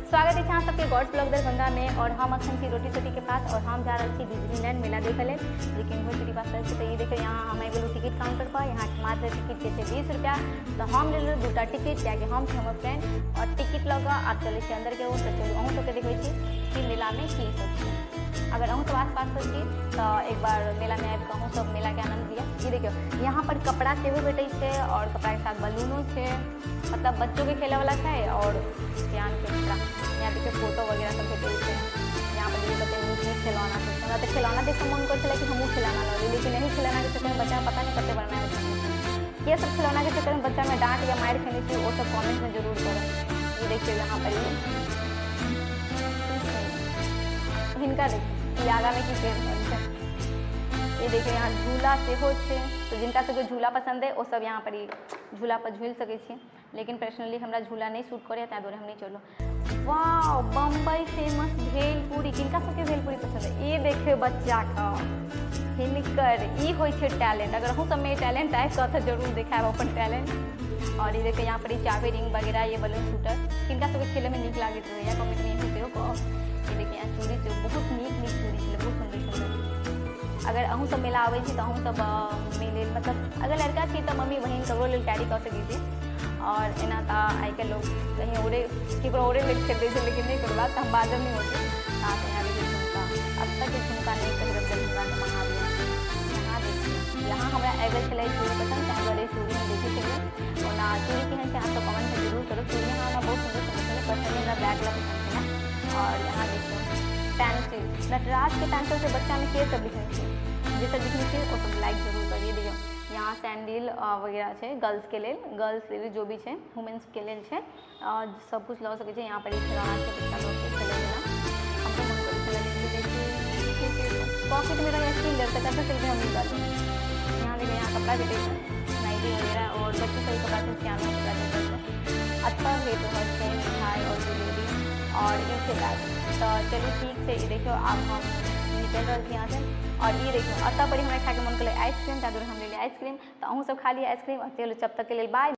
स्वागत है अहाँ सबके गॉड ब्लॉग दरभंगा में। और हम अखन छी रोटी चोटी के पास और हम जा रहे छी डिज्नीलैंड मेला देखे ले। लेकिन हो चुकी बात है तो ये देखिए यहाँ हम गेलूँ टिकट काउंटर पर। यहाँ मात्र टिकट के 20 रुपया। तो हम ले लेलूँ 2टा टिकट क्या हम हमर फ्रेंड और टिकट लगा और चले अंदर के तो चलू अहूँ सबके देखै छी कि मेला में की सब छै। अगर अहूँ सब आस पास हो छी तो एक बार मेला में आबि अहूँ सब मेला के आनंद लिया। ये देखियो यहाँ पर कपड़ा सेहो भेटै छै और कपड़ा के साथ बलूनो छै, मतलब बच्चों के खेले वाला है और ज्ञान के कपड़ा। यहाँ देखिए फोटो वगैरह सब भेटै छै। यहाँ पर देखिए बच्चे नीक खिलौना सब हमरा तो खिलौना देख मन कर छलै कि हमहूँ खिलौना लऽ ली, लेकिन यही खिलौना के चक्कर में बच्चा पता नहीं कते बड़ा है। ये सब खिलौना के चक्कर में बच्चा में डांट या मार खेने थी वो सब कमेंट में जरूर करें। ये देखिए यहाँ पर हिनका देखिए आगा में की पेड़। ये देखिए यहाँ झूला सेहो छै, तो जिनका सबके झूला पसंद है वो सब यहाँ पर झूला पर झूल सके छी। लेकिन पर्सनली हमरा झूला नहीं सूट करे ताहि दुआरे हम नहीं चलो। वाह बम्बई फेमस भेलपूरी, किनका सबके भेलपूरी पसंद है। ये देखिए बच्चा का हिनकर ई होइ छै टैलेंट। अगर अहूँ सब में टैलेंट आए तो जरूर दिखाएब अपन टैलेंट। और ये देखिए यहाँ पर चाबी रिंग वगैरह ये बलून शूटर किनका सबके खेले में नीक लागत रहे कमेंट में यही कहो। ये देखिए यहाँ चूड़ी से बहुत नीक चूड़ी छे, बहुत सुंदर सुंदर। अगर अहूँ सब मेला आवे छी तो अहूँ सब मिले, मतलब अगर लड़का छी तो मम्मी बहन ककरो लेल कैरी कर सकै छी। और एना तो आई के लोग कहीं ओरे ककरो ओरे ले खरीदे छै, लेकिन नहीं करवा तो हम बाजब नहीं होते। यहाँ देखिए झुमका, अब तक झुमका नहीं खरीदब झुमका के मंगा दिया। यहाँ देखिए यहाँ हमारा एवल चले चूड़ी पसंद ताहि दुआरे चूड़ी हम देखे छलिए। और ना चूड़ी केहन छै अहाँ सब कमेंट में जरूर करो। चूड़ी हमरा बहुत सुंदर सुंदर छलै, पर्सनली हमरा ब्लैक वाला पसंद छै ना। और यहाँ देखिए पेंसिल, नटराज के पेंसिल से बच्चा में के सब लिखने छै, जे सब लिखने छै वो सब लाइक जरूर करिए। देखियो यहाँ सैंडल वगैरह है गर्ल्स के लिए, गर्ल्स लिए जो भी है वुमेन्स के लिए है सब कुछ लऽ सके। यहाँ पर खिलौना के बच्चा लोग के खेले वाला हमको मन कर पॉकेट में रहा स्टील तो कैसे सिल हम निकाल। यहाँ देखिए यहाँ कपड़ा भी नाइटी वगैरह और बच्चे सभी कपड़ा से सियाना कपड़ा देते अच्छा भेट रहल है मिठाई और जलेबी और ये से बैग। तो चलिए ठीक है, ये देखियो अब हम निकल रहे थे यहाँ से। और ये देखियो अतः बड़ी हमारे खा के मन कर आइसक्रीम ताहि दुआरे हम ले आइसक्रीम। तो अहूँ सब खा लिए आइसक्रीम और चलो जब तक के लिए बाय।